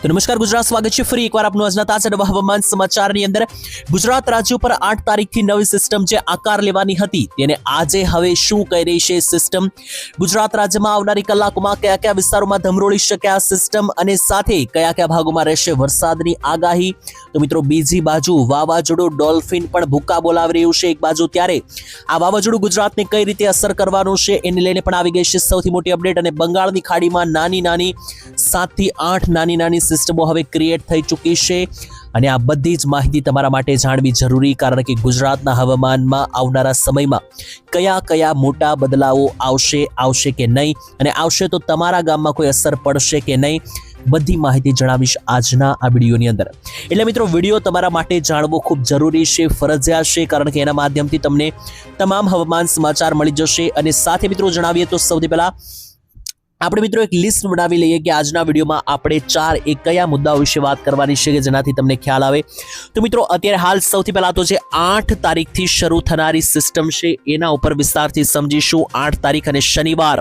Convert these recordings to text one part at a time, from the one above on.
તો નમસ્કાર ગુજરાત, સ્વાગત છે ફરી એકવાર આપનું આજના તાજા નવા હવામાન સમાચારની અંદર। ગુજરાત રાજ્ય પર 8 તારીખથી નવી સિસ્ટમ જે આકાર લેવાની હતી તેને આજે હવે શું કહી રહી છે સિસ્ટમ? ગુજરાત રાજ્યમાં આવનારી કલાકોમાં કયા કયા વિસ્તારોમાં ધમરોળી શકે આ સિસ્ટમ અને સાથે કયા કયા ભાગોમાં રહેશે વરસાદની આગાહી? તો મિત્રો બીજી બાજુ વાવાઝોડું ડોલ્ફિન પણ ભૂકા બોલાવી રહ્યું છે એક બાજુ, ત્યારે આ વાવાઝોડું ગુજરાતને કઈ રીતે અસર કરવાનું છે એને લઈને પણ આવી ગઈ છે સૌથી મોટી અપડેટ। અને બંગાળની ખાડીમાં નાની 7 થી 8 નાની સિસ્ટમો હવે ક્રિએટ થઈ ચૂકી છે અને આ બધી જ માહિતી તમારા માટે જાણવી જરૂરી, કારણ કે ગુજરાતના હવામાનમાં આવનારા સમયમાં કયા કયા મોટા બદલાવો આવશે કે નહીં, અને આવશે તો તમારા ગામમાં કોઈ અસર પડશે કે નહીં, બધી માહિતી જણાવીશ આજના આ વિડીયોની અંદર। એટલે મિત્રો વિડીયો તમારા માટે જાણવો ખૂબ જરૂરી છે, ફરજિયાત છે, કારણ કે એના માધ્યમથી તમને તમામ હવામાન સમાચાર મળી જશે। અને સાથે મિત્રો જણાવીએ તો સૌથી પહેલા આપણે મિત્રો એક લિસ્ટ બનાવી લઈએ કે આજના વિડીયોમાં આપણે 4 કયા મુદ્દાઓ વિશે વાત કરવાની છે કે જેનાથી તમને ખ્યાલ આવે। તો મિત્રો અત્યારે હાલ સૌથી પહેલા તો જે 8 તારીખથી શરૂ થનારી સિસ્ટમ છે એના ઉપર વિસ્તારથી સમજીશું। 8 તારીખ અને શનિવાર,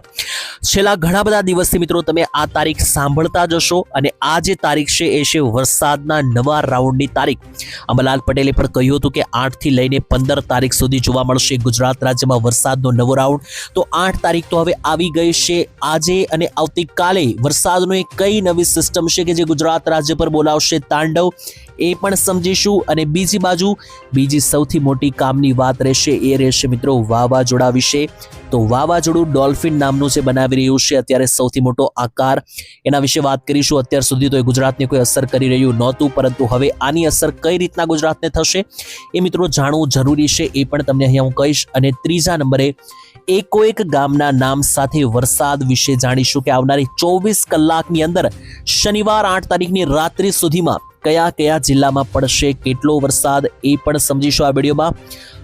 છેલ્લા ઘણા બધા દિવસથી મિત્રો તમે આ તારીખ સાંભળતા જશો અને આ જે તારીખ છે એ છે વરસાદના નવા રાઉન્ડની તારીખ। અંબાલાલ પટેલે પણ કહ્યું હતું કે 8 થી લઈને 15 તારીખ સુધી જોવા મળશે ગુજરાત રાજ્યમાં વરસાદનો નવો રાઉન્ડ। તો 8 તારીખ તો હવે આવી ગઈ છે। આજે અને આવતીકાલે વરસાદનો એક કઈ નવી સિસ્ટમ છે કે જે ગુજરાત રાજ્ય પર બોલાવશે તાંડવ, એ પણ સમજીશું। અને બીજી બાજુ બીજી સૌથી મોટી કામની વાત રહેશે એ રહેશે મિત્રો વાવાઝોડા વિશે। તો વાવાઝોડું ડોલ્ફિન નામનું જે બનાવી રહ્યું છે અત્યારે સૌથી મોટો આકાર, એના વિશે વાત કરીશું। અત્યાર સુધી તો એ ગુજરાતને કોઈ અસર કરી રહ્યું નહોતું, પરંતુ હવે આની અસર કઈ રીતના ગુજરાતને થશે એ મિત્રો જાણવું જરૂરી છે, એ પણ તમને અહીંયા હું કહીશ। અને ત્રીજા નંબરે એક ગામના નામ સાથે વરસાદ વિશે જાણીશું કે આવનારી 24 કલાકની અંદર શનિવાર 8 તારીખની રાત્રિ સુધીમાં કયા કયા જિલ્લામાં પડશે કેટલો વરસાદ, એ પણ સમજીશું આ વિડીયોમાં।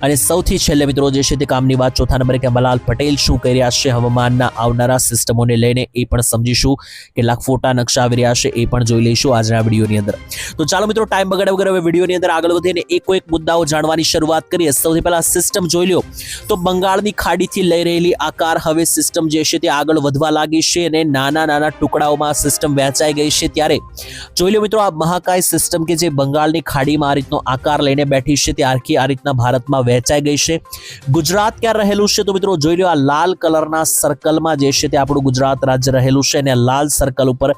અને સૌથી છેલ્લે મિત્રો જે છે તે કામની વાત ચોથા નંબરે કે અંબાલાલ પટેલ શું કહી રહ્યા છે હવામાનના આવનારા સિસ્ટમોને લઈને, એ પણ સમજીશું। કેટલાક ફોટા નકશા આવી રહ્યા છે એ પણ જોઈ લઈશું આજના વિડીયોની અંદર। તો ચાલો મિત્રો ટાઈમ બગાડ્યા વગર હવે વિડીયોની અંદર આગળ વધીને એક મુદ્દાઓ જાણવાની શરૂઆત કરીએ। સૌથી પહેલા સિસ્ટમ જોઈ લો તો બંગાળની ખાડીથી લઈ રહેલી આકાર હવે સિસ્ટમ જે છે તે આગળ વધવા લાગી છે અને નાના ટુકડાઓમાં સિસ્ટમ વહેંચાઈ ગઈ છે। ત્યારે જોઈ લો મિત્રો આ મહાકાય સિસ્ટમ કે જે બંગાળની ખાડીમાં આ રીતનો આકાર લઈને બેઠી છે તે આખી આ રીતના ભારતમાં વહેંચાઈ ગઈ છે। ગુજરાત ક્યાં રહેલું છે તો મિત્રો જોઈ લો આ લાલ કલરના સર્કલમાં જે છે તે આપણું ગુજરાત રાજ્ય રહેલું છે, અને લાલ સર્કલ ઉપર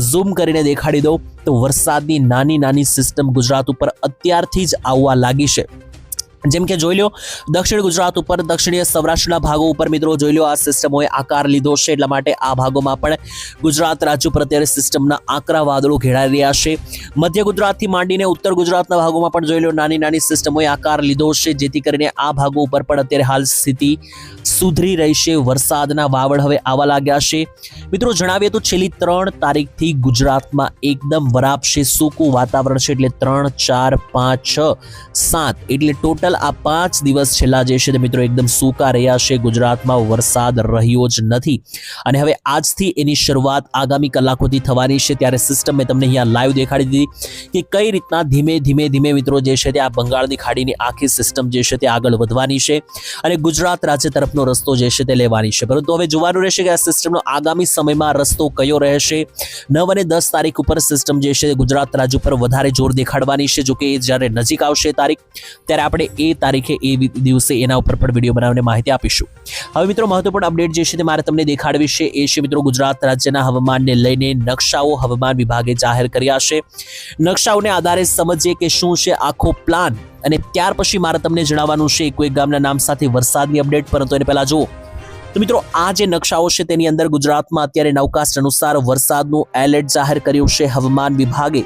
ઝૂમ કરીને દેખાડી દઉં તો વરસાદની નાની સિસ્ટમ ગુજરાત ઉપર અત્યારથી જ આવવા લાગી છે। જેમ કે જોઈ લો દક્ષિણ ગુજરાત ઉપર, દક્ષિણીય સૌરાષ્ટ્રના ભાગો ઉપર મિત્રો જોઈ લો આ સિસ્ટમોએ આકાર લીધો છે, એટલા માટે આ ભાગોમાં પણ ગુજરાત રાજ્ય પર અત્યારે સિસ્ટમના આકરા વાદળો ઘેરાઈ રહ્યા છે। મધ્ય ગુજરાતથી માંડીને ઉત્તર ગુજરાતના ભાગોમાં પણ જોઈ લો નાની સિસ્ટમોએ આકાર લીધો છે, જેથી કરીને આ ભાગો ઉપર પણ અત્યારે હાલ સ્થિતિ સુધરી રહી છે। વરસાદના વાવડ હવે આવવા લાગ્યા છે। મિત્રો જણાવીએ તો છેલ્લી 3 તારીખથી ગુજરાતમાં એકદમ વરાપશે સૂકું વાતાવરણ છે, એટલે 3, 4, 5, 6, 7 એટલે ટોટલ આ 5 દિવસ છેલ્લા જે છે તે મિત્રો એકદમ સૂકા રહ્યા છે, ગુજરાતમાં વરસાદ રહ્યો જ નથી। અને હવે આજથી એની શરૂઆત આગામી કલાકોથી થવાની છે। ત્યારે સિસ્ટમ મેં તમને અહીંયા લાઈવ દેખાડી દીધી કે કઈ રીતના ધીમે મિત્રો જે છે તે આ બંગાળની ખાડીની આખી સિસ્ટમ જે છે તે આગળ વધવાની છે અને ગુજરાત રાજ્ય તરફનો રસ્તો જે છે તે લેવાની છે। પરંતુ હવે જોવાનું રહેશે કે આ સિસ્ટમનો આગામી સમયમાં રસ્તો કયો રહેશે। 9 અને 10 તારીખ ઉપર સિસ્ટમ જે છે ગુજરાત રાજ્ય ઉપર વધારે જોર દેખાડવાની છે, જોકે એ જ્યારે નજીક આવશે તારીખ ત્યારે આપણે એ તારીખે એ દિવસે એના ઉપર પણ વિડીયો બનાવીને માહિતી આપીશું। હવે મિત્રો મહત્વપૂર્ણ અપડેટ જે છે તે મારે તમને દેખાડવી છે એ છે મિત્રો ગુજરાત રાજ્યના હવામાનને લઈને નકશાઓ હવામાન વિભાગે જાહેર કર્યા છે। નકશાઓને આધારે સમજીએ કે શું છે આખો પ્લાન, અને ત્યાર પછી મારે તમને જણાવવાનું છે કોઈ ગામના નામ સાથે વરસાદની અપડેટ। પરંતુ એને પહેલા જુઓ તો મિત્રો આ જે નકશાઓ છે તેની અંદર ગુજરાતમાં અત્યારે નવકાસ્ટ અનુસાર વરસાદનું એલર્ટ જાહેર કર્યું છે હવામાન વિભાગે।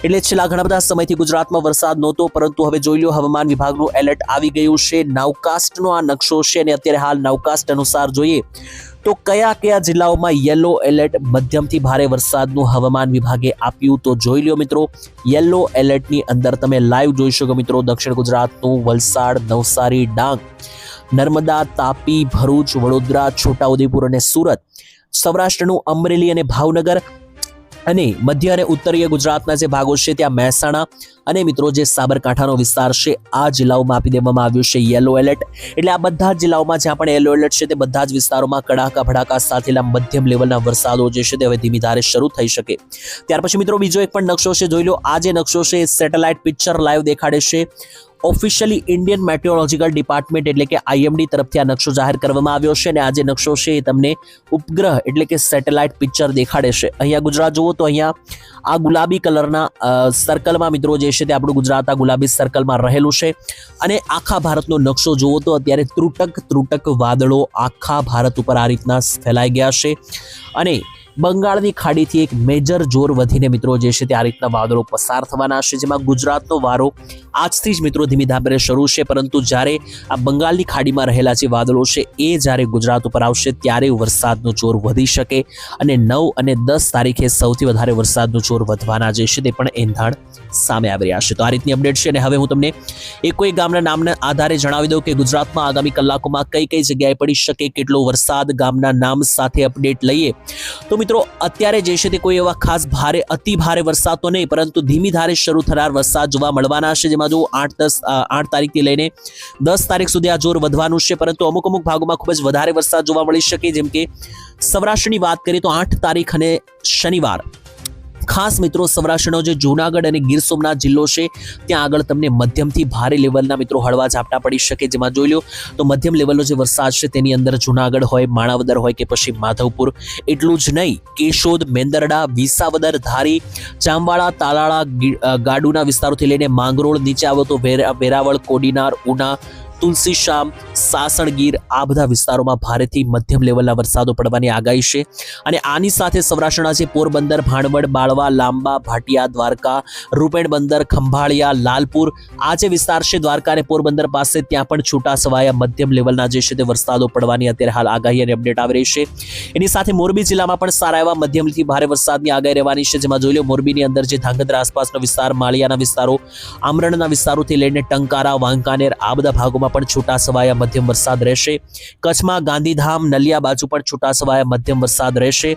એટલે છેલ્લા ઘણા બધા સમયથી ગુજરાતમાં વરસાદ નહોતો, પરંતુ હવે જોઈ લો હવામાન વિભાગનું એલર્ટ આવી ગયું છે। નવકાસ્ટનો આ નકશો છે અને અત્યારે હાલ નવકાસ્ટ અનુસાર જોઈએ તો કયા જિલ્લાઓમાં યલો એલર્ટ મધ્યમથી ભારે વરસાદનું હવામાન વિભાગે આપ્યું તો જોઈ લો મિત્રો યલો એલર્ટની અંદર તમે લાઈવ જોઈ શકો મિત્રો દક્ષિણ ગુજરાતનું વલસાડ, નવસારી, ડાંગ, નર્મદા, તાપી, ભરૂચ, વડોદરા, છોટાઉદેપુર અને સુરત, સૌરાષ્ટ્રનું અમરેલી અને ભાવનગર, અને મધ્ય અને ઉત્તરીય ગુજરાતના જે ભાગો છે ત્યાં મહેસાણા અને મિત્રો જે સાબરકાંઠાનો વિસ્તાર છે આ જિલ્લાઓમાં આપી દેવામાં આવ્યું છે યલો એલર્ટ. એટલે આ બધા જ જિલ્લાઓમાં જ્યાં પણ યલો એલર્ટ છે તે બધા જ વિસ્તારોમાં કડાકા ભડાકા સાથેલા મધ્યમ લેવલના વરસાદો જે છે તે હવે ધીમી ધારે શરૂ થઈ શકે. ત્યાર પછી મિત્રો બીજો એક પણ નકશો છે, જોઈ લો. આ જે નકશો છે સેટેલાઇટ પિક્ચર લાઈવ દેખાડે છે. ઓફિશિયલી ઇન્ડિયન મેટ્રોલોજીકલ ડિપાર્ટમેન્ટ એટલે કે IMD તરફથી આ નકશો જાહેર કરવામાં આવ્યો છે અને આ જે નકશો છે એ તમને ઉપગ્રહ એટલે કે સેટેલાઇટ પિક્ચર દેખાડે છે. અહીંયા ગુજરાત જુઓ તો અહીંયા આ ગુલાબી કલરના સર્કલમાં મિત્રો જે છે તે આપણું ગુજરાત આ ગુલાબી સર્કલમાં રહેલું છે. અને આખા ભારતનો નકશો જુઓ તો અત્યારે ત્રુટક વાદળો આખા ભારત ઉપર આ રીતના ફેલાઈ ગયા છે અને બંગાળની ખાડીથી એક મેજર જોર વધીને મિત્રો જે છે તે આ રીતના વાદળો પસાર થવાના છે, જેમાં ગુજરાતનો વારો આજથી જ મિત્રો ધીમી ધારે શરૂ છે. પરંતુ જ્યારે આ બંગાળની ખાડીમાં રહેલા જે વાદળો છે એ જ્યારે ગુજરાત ઉપર આવશે ત્યારે વરસાદનું જોર વધી શકે અને 9 અને 10 તારીખે સૌથી વધારે વરસાદનું જોર વધવાના જે છે તે પણ એંધાણ સામે આવી રહ્યા છે. તો આ રીતની અપડેટ છે અને હવે હું તમને કોઈ ગામના નામના આધારે જણાવી દઉં કે ગુજરાતમાં આગામી કલાકોમાં કઈ જગ્યાએ પડી શકે કેટલો વરસાદ, ગામના નામ સાથે અપડેટ લઈએ તો મિત્રો અત્યારે જે છે તે કોઈ એવા ખાસ ભારે અતિ ભારે વરસાદ તો નહીં, પરંતુ ધીમી ધારે શરૂ થનાર વરસાદ જોવા મળવાના છે, જેમાં જો 8 તારીખથી લઈને 10 તારીખ સુધી આ જોર વધવાનું છે. પરંતુ અમુક ભાગોમાં ખૂબ જ વધારે વરસાદ જોવા મળી શકે, જેમ કે સૌરાષ્ટ્રની વાત કરીએ તો 8 તારીખ અને શનિવાર ખાસ મિત્રો સૌરાષ્ટ્રનો જે જૂનાગઢ અને ગીર સોમનાથ જિલ્લો છે ત્યાં આગળ તમને મધ્યમથી ભારે લેવલના મિત્રો હળવા ઝાપટા પડી શકે, જેમાં જોઈ લો તો મધ્યમ લેવલનો જે વરસાદ છે તેની અંદર જૂનાગઢ હોય, માણાવદર હોય કે પછી માધવપુર, એટલું જ નહીં કેશોદ, મેંદરડા, વિસાવદર, ધારી, જામવાળા, તાલાળા, ગાડુના વિસ્તારોથી લઈને માંગરોળ, નીચે આવો તો વેરાવળ, કોડીનાર, ઉના, તુલસીશ્યામ, સાસણગીર આ બધા વિસ્તારોમાં ભારેથી મધ્યમ લેવલના વરસાદો પડવાની આગાહી છે. અને આની સાથે સૌરાષ્ટ્રના જે પોરબંદર, ભાણવડ, બાળવા, લાંબા, ભાટિયા, દ્વારકા, રૂપેણ બંદર, ખંભાળિયા, લાલપુર આ જે વિસ્તાર છે દ્વારકા અને પોરબંદર પાસે ત્યાં પણ છૂટા છવાયા મધ્યમ લેવલના જે છે તે વરસાદો પડવાની અત્યારે હાલ આગાહી અને અપડેટ આવી રહી છે. એની સાથે મોરબી જિલ્લામાં પણ સારા એવા મધ્યમથી ભારે વરસાદની આગાહી રહેવાની છે, જેમાં જોઈ લો મોરબીની અંદર જે ધાંગધ્રા આસપાસનો વિસ્તાર, માળિયાના વિસ્તારો, આમરણના વિસ્તારોથી લઈને ટંકારા, વાંકાનેર આ બધા ભાગોમાં પણ છૂટા છવાયા મધ્યમ વરસાદ રહેશે. કચ્છમાં ગાંધીધામ, નલિયા બાજુ પણ છૂટા છવાયા મધ્યમ વરસાદ રહેશે.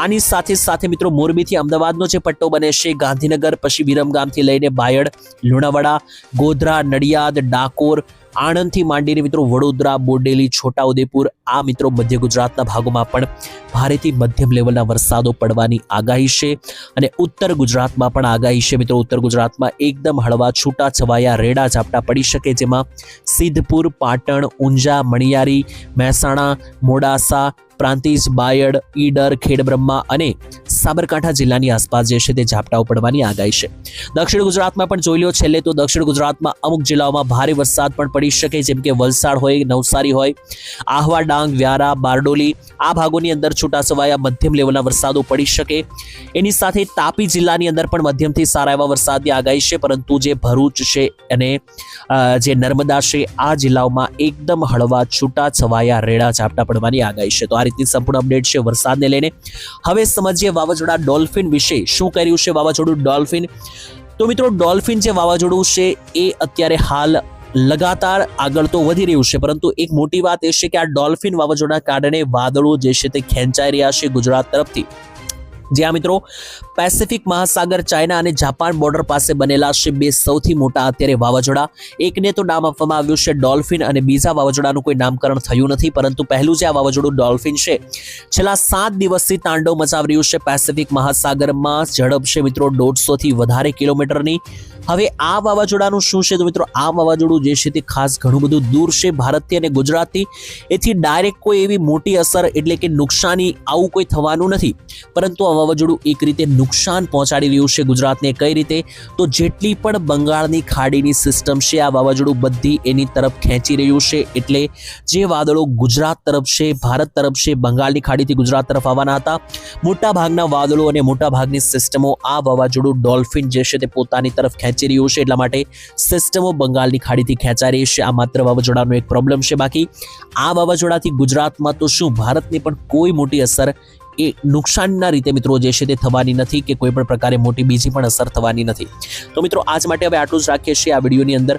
આની સાથે મિત્રો મોરબીથી અમદાવાદનો જે પટ્ટો બને છે, ગાંધીનગર પછી વિરમગામથી લઈને બાયડ, લુણાવાડા, ગોધરા, નડિયાદ, ડાકોર, આણંદથી માંડીને મિત્રો વડોદરા, બોડેલી, છોટાઉદેપુર આ મિત્રો મધ્ય ગુજરાતના ભાગોમાં પણ ભારેથી મધ્યમ લેવલના વરસાદો પડવાની આગાહી છે. અને ઉત્તર ગુજરાતમાં પણ આગાહી છે મિત્રો. ઉત્તર ગુજરાતમાં એકદમ હળવા છૂટા છવાયા રેડા ઝાપટા પડી શકે, જેમાં સિદ્ધપુર, પાટણ, ઊંઝા, મણિયારી, મહેસાણા, મોડાસા, પ્રાંતિજ, બાયડ, ઈડર, ખેડબ્રહ્મા અને સાબરકાંઠા જિલ્લાની આસપાસ જે છે તે ઝાપટાઓ પડવાની આગાહી છે. દક્ષિણ ગુજરાતમાં પણ જોઈ લો છેલ્લે તો દક્ષિણ ગુજરાતમાં અમુક જિલ્લાઓમાં ભારે વરસાદ પણ પડી શકે, જેમ કે વલસાડ હોય, નવસારી હોય, આહવા, ડાંગ, વ્યારા, બારડોલી આ ભાગોની અંદર છૂટાછવાયા મધ્યમ લેવલના વરસાદો પડી શકે. એની સાથે તાપી જિલ્લાની અંદર પણ મધ્યમથી સારા એવા વરસાદની આગાહી છે, પરંતુ જે ભરૂચ છે અને જે નર્મદા છે આ જિલ્લાઓમાં એકદમ હળવા છૂટાછવાયા રેડા ઝાપટા પડવાની આગાહી છે. તો આ રીતની સંપૂર્ણ અપડેટ છે વરસાદને લઈને. હવે સમજીએ વાવાઝોડા ડોલ્ફિન વિશે શું કર્યું છે વાવાઝોડું ડોલ્ફિન. તો મિત્રો ડોલ્ફિન જે વાવાઝોડું છે એ અત્યારે હાલ લગાતાર આગળ તો વધી રહ્યું છે, પરંતુ એક મોટી વાત એ છે કે આ ડોલ્ફિન વાવાઝોડાના કારણે વાદળો જે છે તે ખેંચાઈ રહ્યા છે ગુજરાત તરફથી. જ્યાં મિત્રો પેસિફિક મહાસાગર, ચાઇના અને જાપાન બોર્ડર પાસે બનેલા છે બે સૌથી મોટા અત્યારે વાવાઝોડા. એકને તો નામ આપવામાં આવ્યું છે ડોલ્ફિન અને બીજા વાવાઝોડાનું કોઈ નામકરણ થયું નથી, પરંતુ પહેલું જે આ વાવાઝોડું ડોલ્ફિન છે છેલ્લા 7 દિવસથી તાંડવ મચાવી રહ્યું છે પેસિફિક મહાસાગરમાં. ઝડપ છે મિત્રો 150 થી વધારે કિલોમીટરની. હવે આ વાવાઝોડાનું શું છે તો મિત્રો આ વાવાઝોડું જે છે તે ખાસ ઘણું બધું દૂર છે ભારતથી અને ગુજરાતથી. એથી ડાયરેક્ટ કોઈ એવી મોટી અસર એટલે કે નુકસાની આવું કોઈ થવાનું નથી, પરંતુ આ વાવાઝોડું એક રીતે નુકસાન પહોંચાડી રહ્યું છે ગુજરાતને. કઈ રીતે તો જેટલી પણ બંગાળની ખાડીની સિસ્ટમ છે આ વાવાઝોડું બધી એની તરફ ખેંચી રહ્યું છે. એટલે જે વાદળો ગુજરાત તરફ છે, ભારત તરફ છે, બંગાળની ખાડીથી ગુજરાત તરફ આવવાના હતા, મોટા ભાગના વાદળો અને મોટા ભાગની સિસ્ટમો આ વાવાઝોડું ડોલ્ફિન જે છે તે પોતાની તરફ ખેંચી રહ્યું છે. એટલા માટે સિસ્ટમો બંગાળની ખાડીથી ખેંચાઈ રહી છે. આ માત્ર વાવાઝોડાનો એક પ્રોબ્લેમ છે. બાકી આ વાવાઝોડાથી ગુજરાતમાં તો શું ભારતને પણ કોઈ મોટી અસર એ નુકસાનના રીતે મિત્રો જે છે તે થવાની નથી કે કોઈ પણ પ્રકારે મોટી બીજી પણ અસર થવાની નથી. તો મિત્રો આજ માટે હવે આટલું જ રાખીએ છીએ આ વિડીયોની અંદર.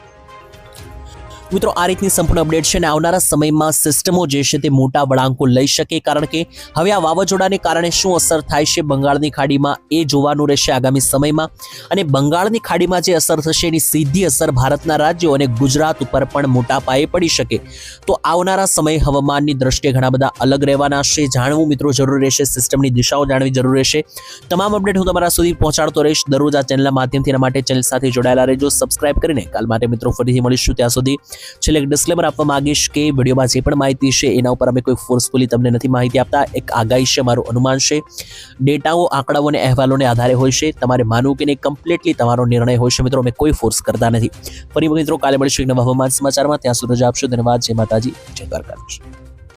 મિત્રો આ રીતની સંપૂર્ણ અપડેટ છે અને આવનારા સમયમાં સિસ્ટમો જે છે તે મોટા વળાંકો લઈ શકે, કારણ કે હવે આ વાવાઝોડાને કારણે શું અસર થાય છે બંગાળની ખાડીમાં એ જોવાનું રહેશે આગામી સમયમાં. અને બંગાળની ખાડીમાં જે અસર થશે એની સીધી અસર ભારતના રાજ્યો અને ગુજરાત ઉપર પણ મોટા પાયે પડી શકે. તો આવનારા સમય હવામાનની દ્રષ્ટિએ ઘણા બધા અલગ રહેવાના છે. જાણવું મિત્રો જરૂરી રહેશે, સિસ્ટમની દિશાઓ જાણવી જરૂર રહેશે. તમામ અપડેટ હું તમારા સુધી પહોંચાડતો રહીશ દરરોજ આ ચેનલના માધ્યમથી. એના માટે ચેનલ સાથે જોડાયેલા રહેજો, સબસ્ક્રાઇબ કરીને. કાલ માટે મિત્રો ફરીથી મળીશું, ત્યાં સુધી છેલ્લે એક ડિસ્ક્લેમર આપવા માંગીશ કે વિડીયોમાં જે પણ માહિતી છે એના ઉપર અમે કોઈ ફોર્સફુલી તમને નથી માહિતી આપતા. એક આગાહી છે, મારું અનુમાન છે, ડેટાઓ, આંકડાઓ અને અહેવાલોને આધારે હોય છે. તમારે માનવું કે નહીં કમ્પ્લીટલી તમારો નિર્ણય હોય છે મિત્રો, અમે કોઈ ફોર્સ કરતા નથી. ફરી મિત્રો કાલે મળીશું એક નવા હવામાન સમાચારમાં. ત્યાં સુધી રજા આપશો. ધન્યવાદ. જય માતાજી, જય દ્વારકાધીશ.